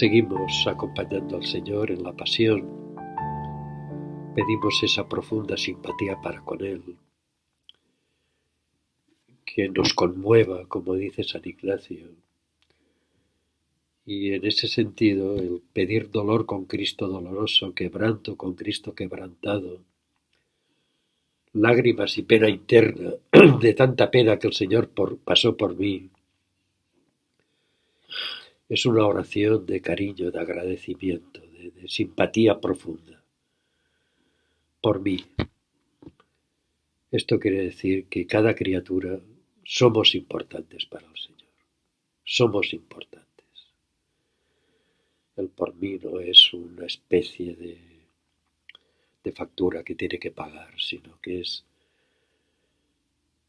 Seguimos acompañando al Señor en la pasión. Pedimos esa profunda simpatía para con Él, que nos conmueva, como dice San Ignacio. Y en ese sentido, el pedir dolor con Cristo doloroso, quebranto con Cristo quebrantado, lágrimas y pena interna, de tanta pena que el Señor pasó por mí, es una oración de cariño, de agradecimiento, de simpatía profunda por mí. Esto quiere decir que cada criatura somos importantes para el Señor. Somos importantes. El por mí no es una especie de factura que tiene que pagar, sino que es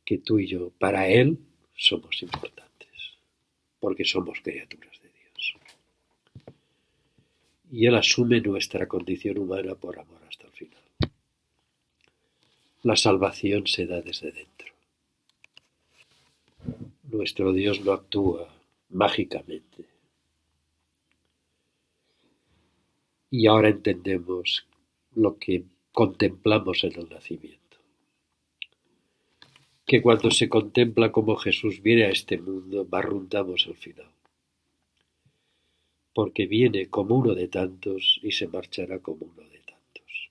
que tú y yo, para Él, somos importantes, porque somos criaturas de Dios. Y Él asume nuestra condición humana por amor hasta el final. La salvación se da desde dentro. Nuestro Dios no actúa mágicamente. Y ahora entendemos lo que contemplamos en el nacimiento. Que cuando se contempla cómo Jesús viene a este mundo, barruntamos el final. Porque viene como uno de tantos y se marchará como uno de tantos.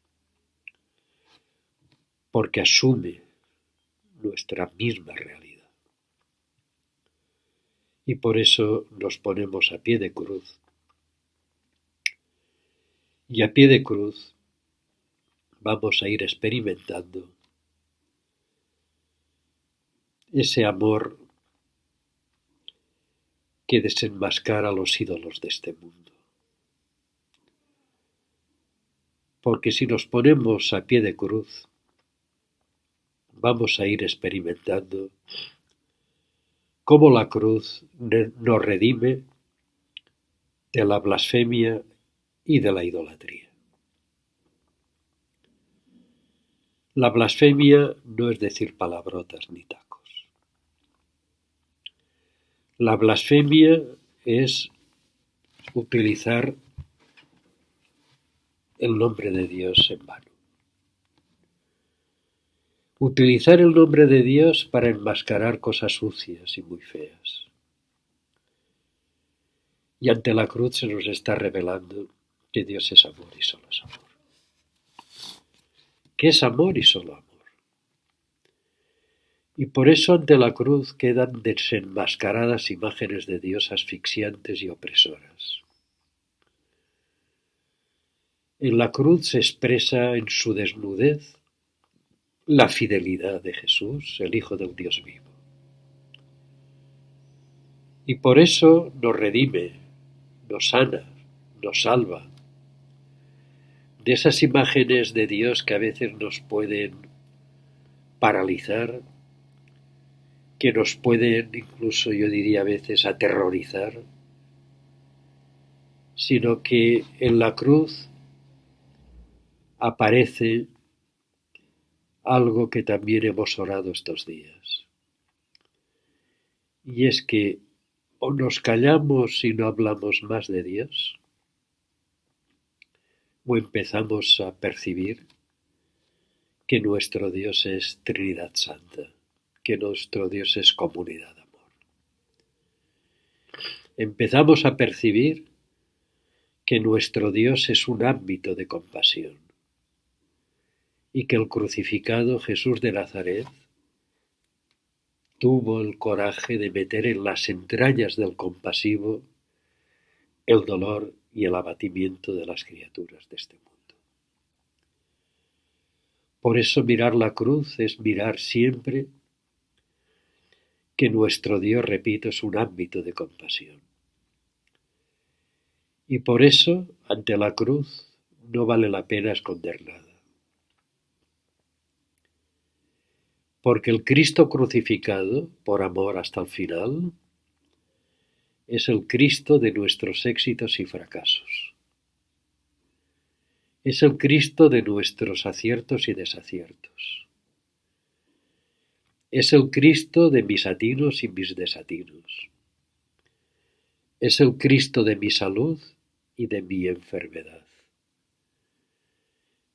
Porque asume nuestra misma realidad. Y por eso nos ponemos a pie de cruz. Y a pie de cruz vamos a ir experimentando ese amor que desenmascara los ídolos de este mundo. Porque si nos ponemos a pie de cruz, vamos a ir experimentando cómo la cruz nos redime de la blasfemia y de la idolatría. La blasfemia no es decir palabrotas ni tacos. La blasfemia es utilizar el nombre de Dios en vano. Utilizar el nombre de Dios para enmascarar cosas sucias y muy feas. Y ante la cruz se nos está revelando que Dios es amor y solo es amor. Que es amor y solo amor. Y por eso ante la cruz quedan desenmascaradas imágenes de Dios asfixiantes y opresoras. En la cruz se expresa en su desnudez la fidelidad de Jesús, el Hijo del Dios vivo. Y por eso nos redime, nos sana, nos salva de esas imágenes de Dios que a veces nos pueden paralizar, que nos pueden incluso, yo diría a veces, aterrorizar, sino que en la cruz aparece algo que también hemos orado estos días. Y es que o nos callamos y no hablamos más de Dios, o empezamos a percibir que nuestro Dios es Trinidad Santa, que nuestro Dios es comunidad de amor. Empezamos a percibir que nuestro Dios es un ámbito de compasión y que el crucificado Jesús de Nazaret tuvo el coraje de meter en las entrañas del compasivo el dolor y el abatimiento de las criaturas de este mundo. Por eso mirar la cruz es mirar siempre que nuestro Dios, repito, es un ámbito de compasión. Y por eso, ante la cruz, no vale la pena esconder nada. Porque el Cristo crucificado, por amor hasta el final, es el Cristo de nuestros éxitos y fracasos. Es el Cristo de nuestros aciertos y desaciertos. Es el Cristo de mis atinos y mis desatinos. Es el Cristo de mi salud y de mi enfermedad.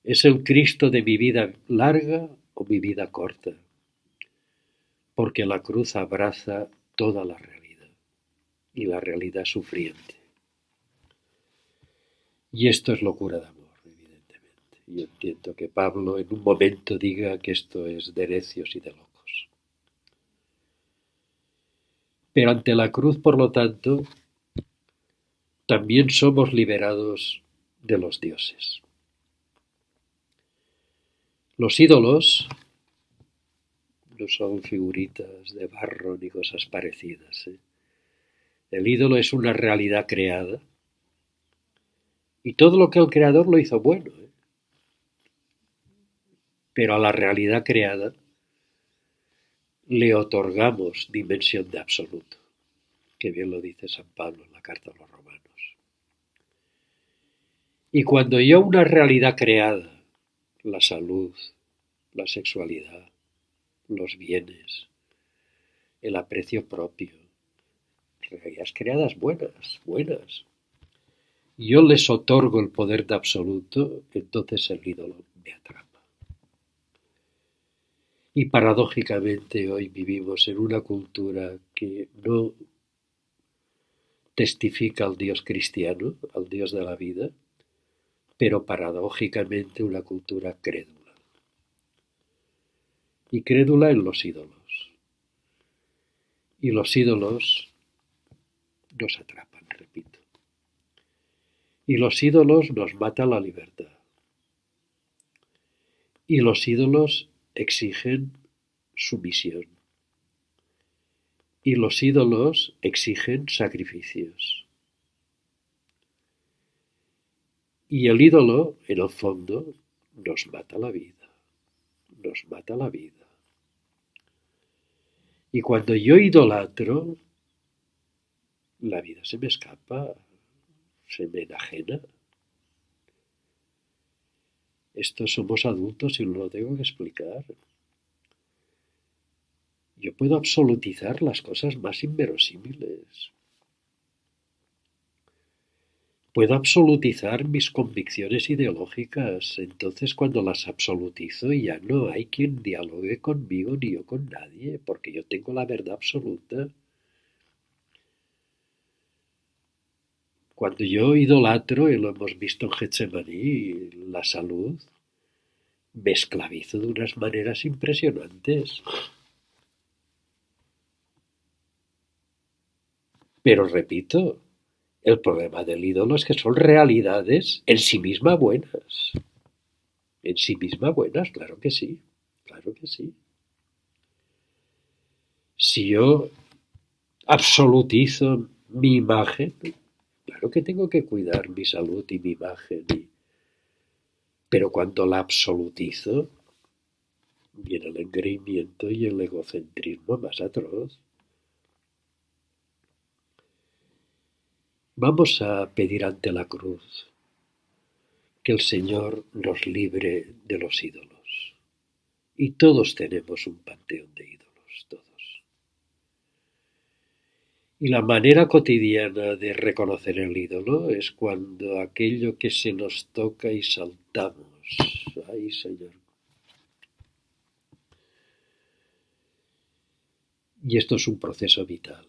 ¿Es el Cristo de mi vida larga o mi vida corta? Porque la cruz abraza toda la realidad y la realidad sufriente. Y esto es locura de amor, evidentemente. Yo entiendo que Pablo en un momento diga que esto es de necios y de locos. Pero ante la cruz, por lo tanto, también somos liberados de los dioses. Los ídolos no son figuritas de barro ni cosas parecidas. El ídolo es una realidad creada y todo lo que el creador lo hizo bueno. Pero a la realidad creada le otorgamos dimensión de absoluto, que bien lo dice San Pablo en la carta a los Romanos. Y cuando yo una realidad creada, la salud, la sexualidad, los bienes, el aprecio propio, realidades creadas buenas, yo les otorgo el poder de absoluto, entonces el ídolo me atrapa. Y paradójicamente hoy vivimos en una cultura que no testifica al Dios cristiano, al Dios de la vida, pero paradójicamente una cultura crédula. Y crédula en los ídolos. Y los ídolos nos atrapan, repito. Y los ídolos nos matan la libertad. Y los ídolos exigen sumisión. Y los ídolos exigen sacrificios. Y el ídolo, en el fondo, nos mata la vida. Nos mata la vida. Y cuando yo idolatro, la vida se me escapa, se me enajena. Esto somos adultos y lo tengo que explicar. Yo puedo absolutizar las cosas más inverosímiles. Puedo absolutizar mis convicciones ideológicas. Entonces, cuando las absolutizo, ya no hay quien dialogue conmigo ni yo con nadie, porque yo tengo la verdad absoluta. Cuando yo idolatro, y lo hemos visto en Getsemaní, la salud, me esclavizo de unas maneras impresionantes. Pero repito, el problema del ídolo es que son realidades en sí mismas buenas. En sí mismas buenas, claro que sí. Claro que sí. Si yo absolutizo mi imagen, claro que tengo que cuidar mi salud y mi imagen. Pero cuando la absolutizo, viene el engreimiento y el egocentrismo más atroz. Vamos a pedir ante la cruz que el Señor nos libre de los ídolos. Y todos tenemos un panteón de ídolos, todos. Y la manera cotidiana de reconocer el ídolo es cuando aquello que se nos toca y saltamos. ¡Ay, Señor! Y esto es un proceso vital.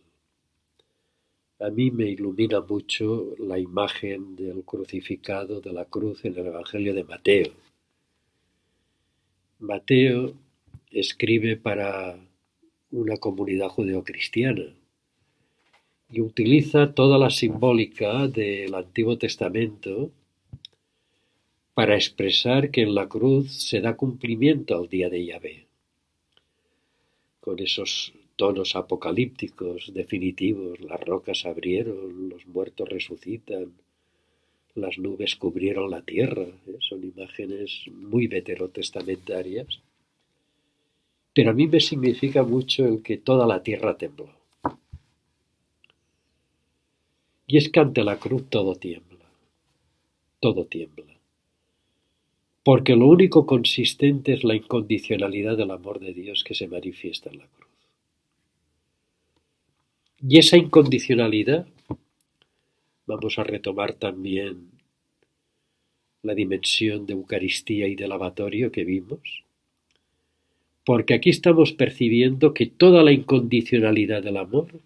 A mí me ilumina mucho la imagen del crucificado de la cruz en el Evangelio de Mateo. Mateo escribe para una comunidad judeocristiana y utiliza toda la simbólica del Antiguo Testamento para expresar que en la cruz se da cumplimiento al día de Yahvé, con esos tonos apocalípticos definitivos. Las rocas se abrieron, los muertos resucitan, las nubes cubrieron la tierra. Son imágenes muy veterotestamentarias. Pero a mí me significa mucho el que toda la tierra tembló. Y es que ante la cruz todo tiembla. Todo tiembla. Porque lo único consistente es la incondicionalidad del amor de Dios que se manifiesta en la cruz. Y esa incondicionalidad vamos a retomar también la dimensión de Eucaristía y de lavatorio que vimos, porque aquí estamos percibiendo que toda la incondicionalidad del amor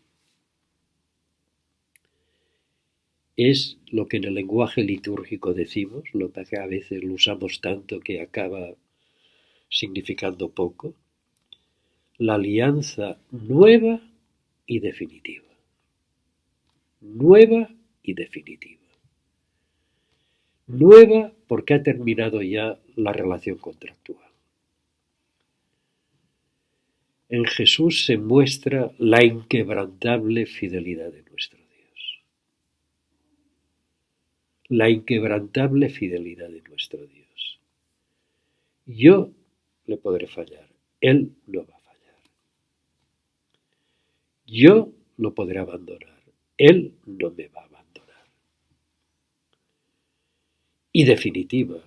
es lo que en el lenguaje litúrgico decimos, lo que a veces lo usamos tanto que acaba significando poco, la alianza nueva y definitiva. Nueva y definitiva. Nueva porque ha terminado ya la relación contractual. En Jesús se muestra la inquebrantable fidelidad de nuestro Dios. La inquebrantable fidelidad de nuestro Dios. Yo le podré fallar, Él no va a fallar. Yo lo podré abandonar, Él no me va a abandonar. Y definitiva,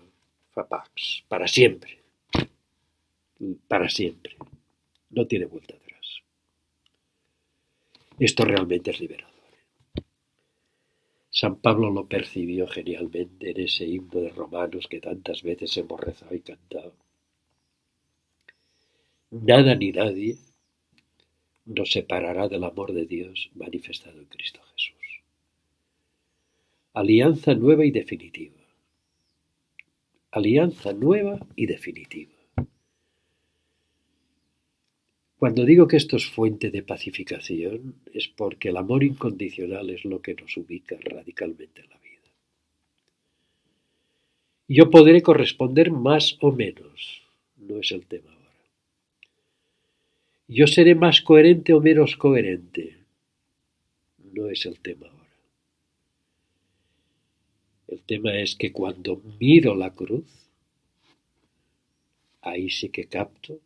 Fapax, para siempre. Para siempre. No tiene vuelta atrás. Esto realmente es liberador. San Pablo lo percibió genialmente en ese himno de Romanos que tantas veces hemos rezado y cantado. Nada ni nadie nos separará del amor de Dios manifestado en Cristo Jesús. Alianza nueva y definitiva. Alianza nueva y definitiva. Cuando digo que esto es fuente de pacificación, es porque el amor incondicional es lo que nos ubica radicalmente en la vida. Yo podré corresponder más o menos, no es el tema ahora. Yo seré más coherente o menos coherente, no es el tema ahora. El tema es que cuando miro la cruz, ahí sí que capto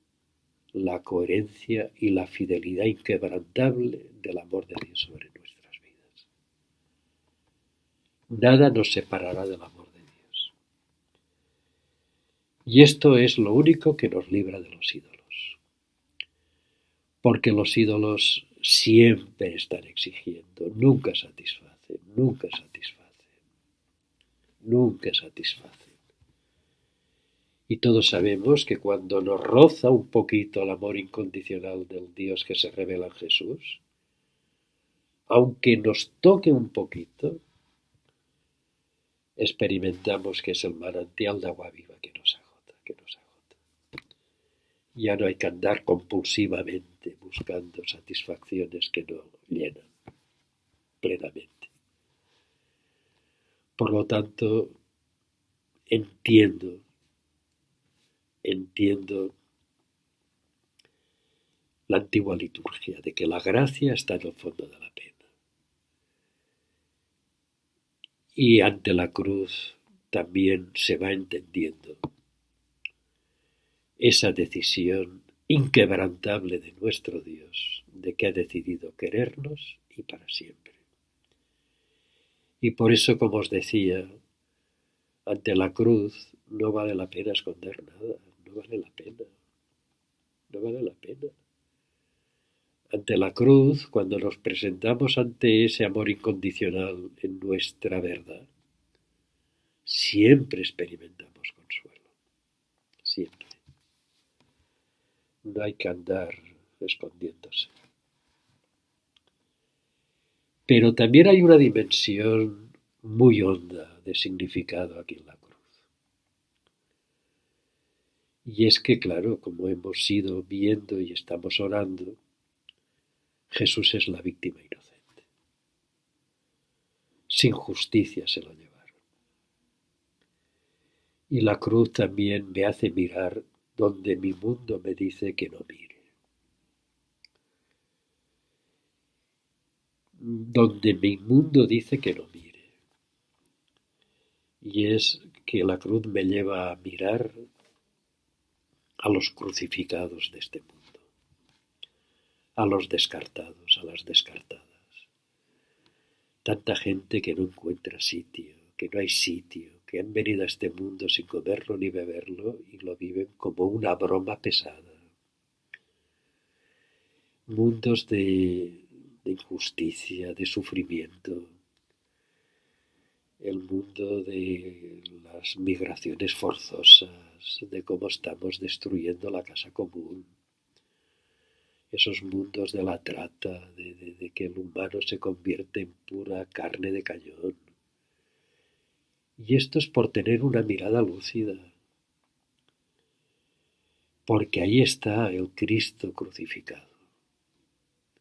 la coherencia y la fidelidad inquebrantable del amor de Dios sobre nuestras vidas. Nada nos separará del amor de Dios. Y esto es lo único que nos libra de los ídolos. Porque los ídolos siempre están exigiendo, nunca satisfacen, nunca satisfacen, nunca satisfacen. Y todos sabemos que cuando nos roza un poquito el amor incondicional del Dios que se revela en Jesús, aunque nos toque un poquito, experimentamos que es el manantial de agua viva que nos agota, que nos agota. Ya no hay que andar compulsivamente buscando satisfacciones que no llenan plenamente. Por lo tanto, entiendo la antigua liturgia de que la gracia está en el fondo de la pena. Y ante la cruz también se va entendiendo esa decisión inquebrantable de nuestro Dios, de que ha decidido querernos y para siempre. Y por eso, como os decía, ante la cruz no vale la pena esconder nada, no vale la pena, no vale la pena. Ante la cruz, cuando nos presentamos ante ese amor incondicional en nuestra verdad, siempre experimentamos consuelo, siempre. No hay que andar escondiéndose. Pero también hay una dimensión muy honda de significado aquí en la cruz. Y es que, claro, como hemos ido viendo y estamos orando, Jesús es la víctima inocente. Sin justicia se lo llevaron. Y la cruz también me hace mirar donde mi mundo me dice que no mire. Donde mi mundo dice que no mire. Y es que la cruz me lleva a mirar a los crucificados de este mundo, a los descartados, a las descartadas. Tanta gente que no encuentra sitio, que no hay sitio, que han venido a este mundo sin comerlo ni beberlo y lo viven como una broma pesada. Mundos de injusticia, de sufrimiento, el mundo de las migraciones forzosas, de cómo estamos destruyendo la casa común, esos mundos de la trata, de que el humano se convierte en pura carne de cañón. Y esto es por tener una mirada lúcida, porque ahí está el Cristo crucificado.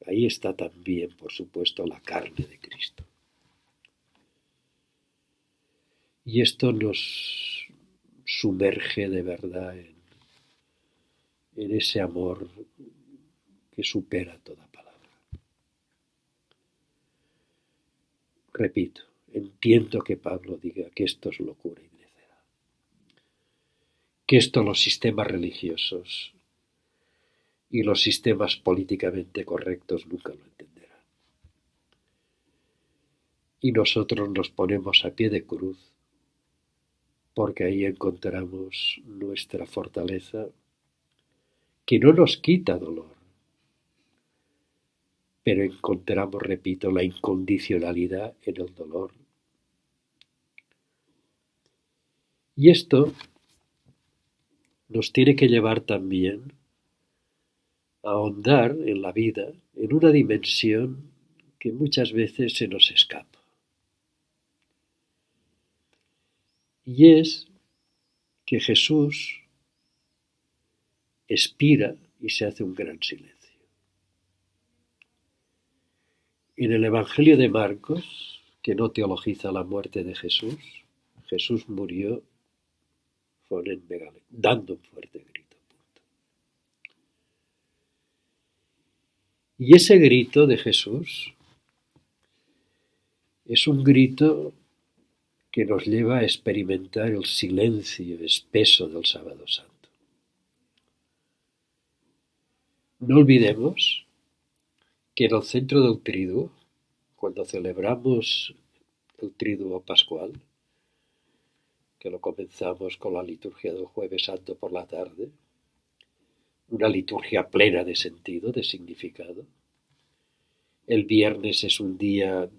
Ahí está también, por supuesto, la carne de Cristo. Y esto nos sumerge de verdad en ese amor que supera toda palabra. Repito, entiendo que Pablo diga que esto es locura y necedad, que esto los sistemas religiosos y los sistemas políticamente correctos nunca lo entenderán. Y nosotros nos ponemos a pie de cruz porque ahí encontramos nuestra fortaleza que no nos quita dolor, pero encontramos, repito, la incondicionalidad en el dolor. Y esto nos tiene que llevar también a ahondar en la vida en una dimensión que muchas veces se nos escapa. Y es que Jesús expira y se hace un gran silencio. En el Evangelio de Marcos, que no teologiza la muerte de Jesús, Jesús murió dando un fuerte grito. Punto. Y ese grito de Jesús es un grito que nos lleva a experimentar el silencio espeso del Sábado Santo. No olvidemos que en el centro del triduo, cuando celebramos el triduo pascual, que lo comenzamos con la liturgia del Jueves Santo por la tarde, una liturgia plena de sentido, de significado. El viernes es un día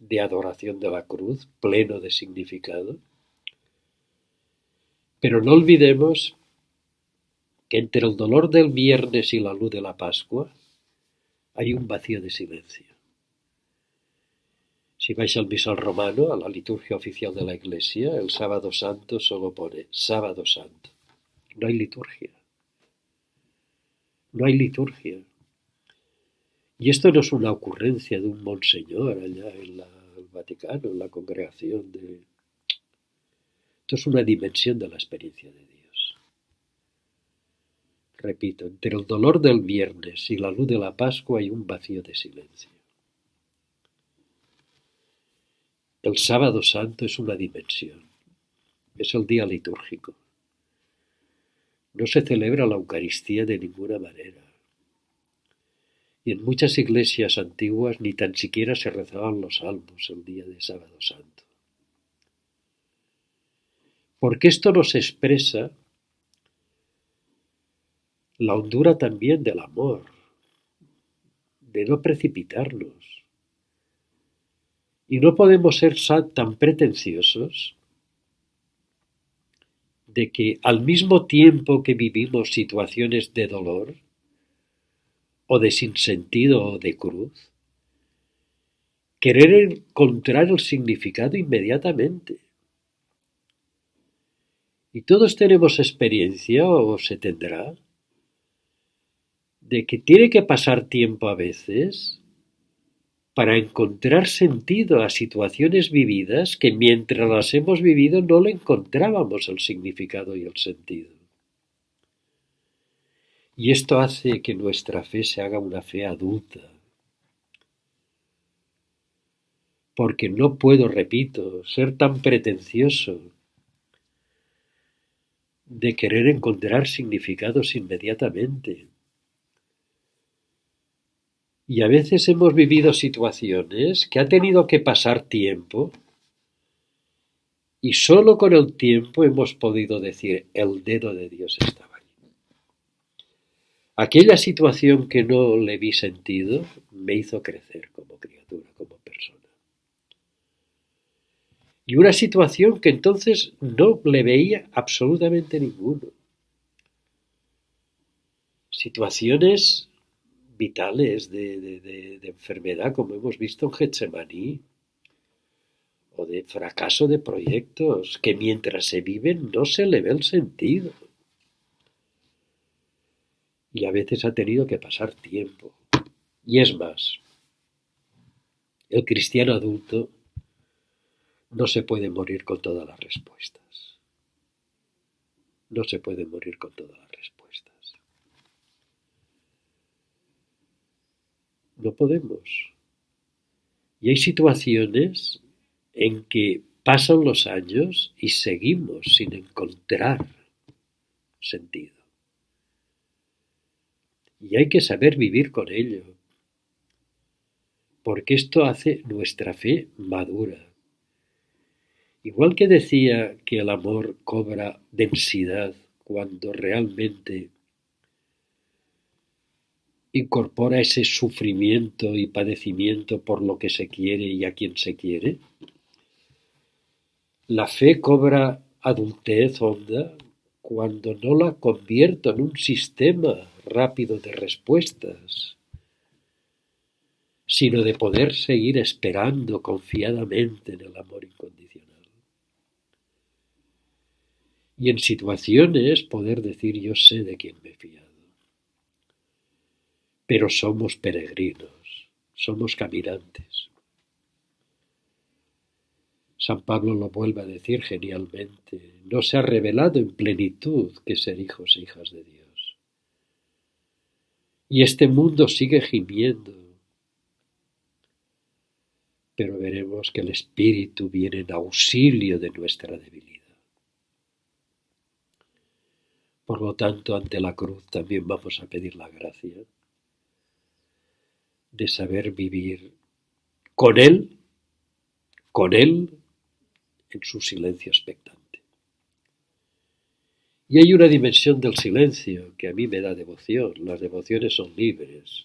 de adoración de la cruz, pleno de significado. Pero no olvidemos que entre el dolor del viernes y la luz de la Pascua hay un vacío de silencio. Si vais al misal romano, a la liturgia oficial de la Iglesia, el Sábado Santo solo pone Sábado Santo. No hay liturgia. No hay liturgia. Y esto no es una ocurrencia de un monseñor allá en el Vaticano, en la congregación de... Esto es una dimensión de la experiencia de Dios. Repito, entre el dolor del viernes y la luz de la Pascua hay un vacío de silencio. El Sábado Santo es una dimensión, es el día litúrgico. No se celebra la Eucaristía de ninguna manera. Y en muchas iglesias antiguas ni tan siquiera se rezaban los salmos el día de Sábado Santo. Porque esto nos expresa la hondura también del amor, de no precipitarnos. Y no podemos ser tan pretenciosos de que al mismo tiempo que vivimos situaciones de dolor, o de sinsentido o de cruz, querer encontrar el significado inmediatamente. Y todos tenemos experiencia, o se tendrá, de que tiene que pasar tiempo a veces para encontrar sentido a situaciones vividas que mientras las hemos vivido no le encontrábamos el significado y el sentido. Y esto hace que nuestra fe se haga una fe adulta. Porque no puedo, repito, ser tan pretencioso de querer encontrar significados inmediatamente. Y a veces hemos vivido situaciones que ha tenido que pasar tiempo y solo con el tiempo hemos podido decir, el dedo de Dios estaba allí. Aquella situación que no le vi sentido me hizo crecer como criatura, como persona. Y una situación que entonces no le veía absolutamente ninguno. Situaciones vitales de enfermedad, como hemos visto en Getsemaní, o de fracaso de proyectos, que mientras se viven no se le ve el sentido. Y a veces ha tenido que pasar tiempo. Y es más, el cristiano adulto no se puede morir con todas las respuestas. No se puede morir con todas las respuestas. No podemos. Y hay situaciones en que pasan los años y seguimos sin encontrar sentido. Y hay que saber vivir con ello, porque esto hace nuestra fe madura. Igual que decía que el amor cobra densidad cuando realmente incorpora ese sufrimiento y padecimiento por lo que se quiere y a quien se quiere, la fe cobra adultez honda cuando no la convierto en un sistema rápido de respuestas, sino de poder seguir esperando confiadamente en el amor incondicional. Y en situaciones poder decir yo sé de quién me he fiado. Pero somos peregrinos, somos caminantes. San Pablo lo vuelve a decir genialmente, no se ha revelado en plenitud que ser hijos e hijas de Dios. Y este mundo sigue gimiendo, pero veremos que el Espíritu viene en auxilio de nuestra debilidad. Por lo tanto, ante la cruz también vamos a pedir la gracia de saber vivir con Él, en su silencio expectante. Y hay una dimensión del silencio que a mí me da devoción. Las devociones son libres.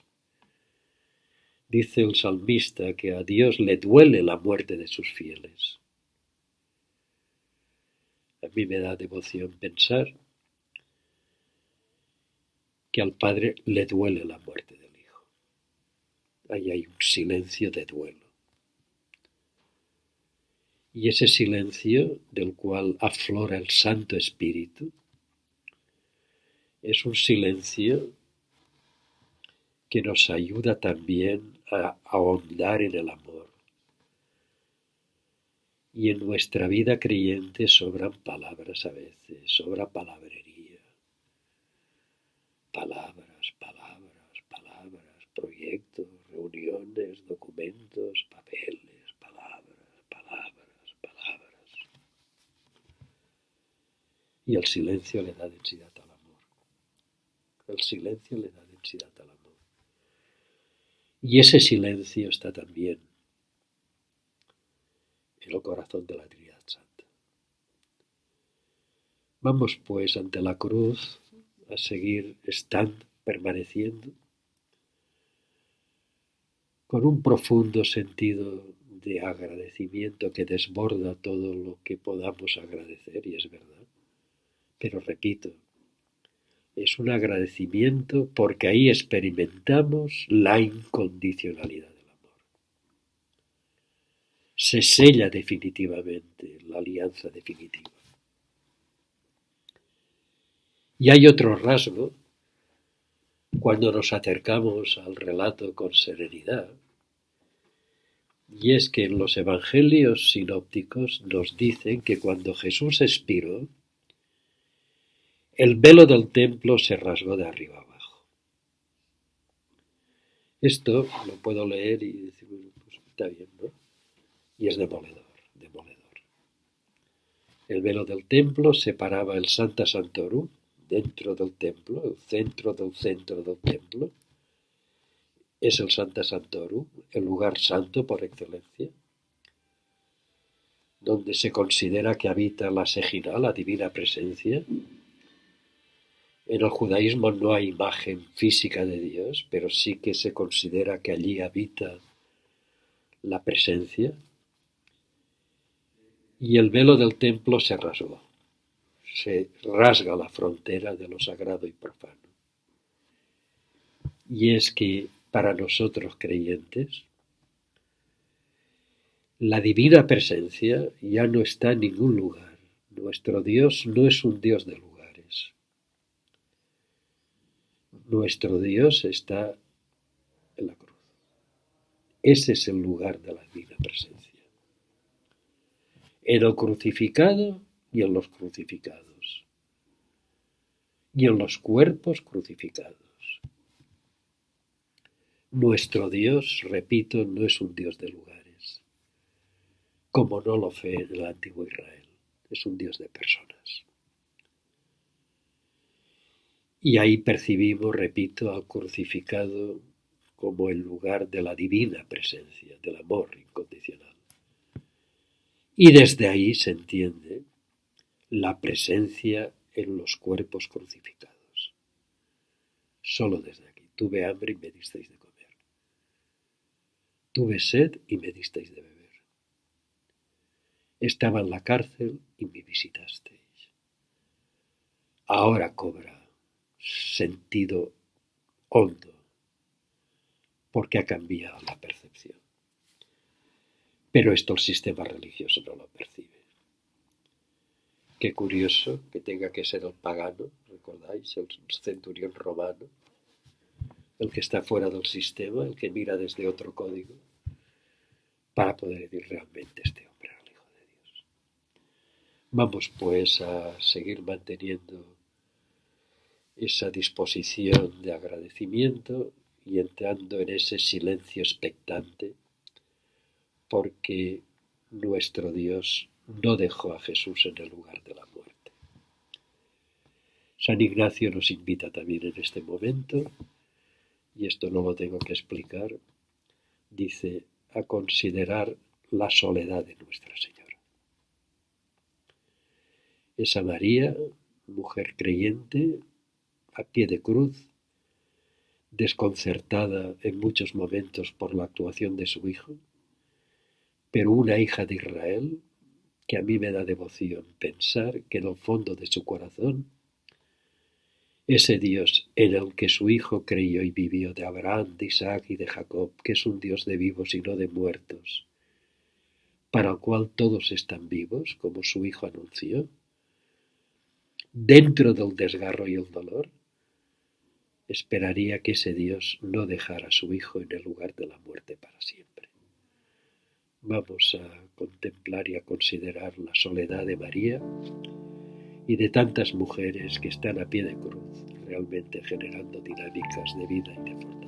Dice el salmista que a Dios le duele la muerte de sus fieles. A mí me da devoción pensar que al Padre le duele la muerte del Hijo. Ahí hay un silencio de duelo. Y ese silencio del cual aflora el Santo Espíritu es un silencio que nos ayuda también a ahondar en el amor. Y en nuestra vida creyente sobran palabras a veces, sobra palabrería. Palabras, proyectos, reuniones, documentos, papeles, palabras. Y el silencio le da densidad al amor. El silencio le da densidad al amor. Y ese silencio está también en el corazón de la Trinidad Santa. Vamos pues ante la cruz a seguir estando, permaneciendo, con un profundo sentido de agradecimiento que desborda todo lo que podamos agradecer, y es verdad. Pero repito, es un agradecimiento porque ahí experimentamos la incondicionalidad del amor. Se sella definitivamente la alianza definitiva. Y hay otro rasgo cuando nos acercamos al relato con serenidad, y es que en los evangelios sinópticos nos dicen que cuando Jesús expiró, el velo del templo se rasgó de arriba abajo. Esto lo puedo leer y decir, pues está bien, ¿no? Y es demoledor. El velo del templo separaba el Sancta Sanctorum dentro del templo, el centro del templo. Es el Sancta Sanctorum, el lugar santo por excelencia, donde se considera que habita la Shejinah, la divina presencia. En el judaísmo no hay imagen física de Dios, pero sí que se considera que allí habita la presencia. y el velo del templo se rasgó. Se rasga la frontera de lo sagrado y profano. Y es que para nosotros creyentes, la divina presencia ya no está en ningún lugar. Nuestro Dios no es un Dios de lugares. Nuestro Dios está en la cruz. Ese es el lugar de la divina presencia. En el crucificado y en los crucificados. Y en los cuerpos crucificados. Nuestro Dios, repito, no es un Dios de lugares, como no lo fue en el antiguo Israel. Es un Dios de personas. Y ahí percibimos, repito, al crucificado como el lugar de la divina presencia, del amor incondicional. Y desde ahí se entiende la presencia en los cuerpos crucificados. Solo desde aquí. Tuve hambre y me disteis de comer. Tuve sed y me disteis de beber. Estaba en la cárcel y me visitasteis. Ahora cobra sentido hondo porque ha cambiado la percepción. Pero esto el sistema religioso no lo percibe. Qué curioso que tenga que ser el pagano, ¿recordáis? El centurión romano, el que está fuera del sistema, el que mira desde otro código, para poder decir realmente este hombre era el Hijo de Dios. Vamos pues a seguir manteniendo esa disposición de agradecimiento y entrando en ese silencio expectante, porque nuestro Dios no dejó a Jesús en el lugar de la muerte. San Ignacio nos invita también en este momento, y esto no lo tengo que explicar, dice, a considerar la soledad de Nuestra Señora. Esa María, mujer creyente, a pie de cruz, desconcertada en muchos momentos por la actuación de su hijo, pero una hija de Israel que a mí me da devoción pensar que en el fondo de su corazón, ese Dios en el que su hijo creyó y vivió, de Abraham, de Isaac y de Jacob, que es un Dios de vivos y no de muertos, para el cual todos están vivos, como su hijo anunció, dentro del desgarro y el dolor, esperaría que ese Dios no dejara a su hijo en el lugar de la muerte para siempre. Vamos a contemplar y a considerar la soledad de María y de tantas mujeres que están a pie de cruz, realmente generando dinámicas de vida y de fortaleza.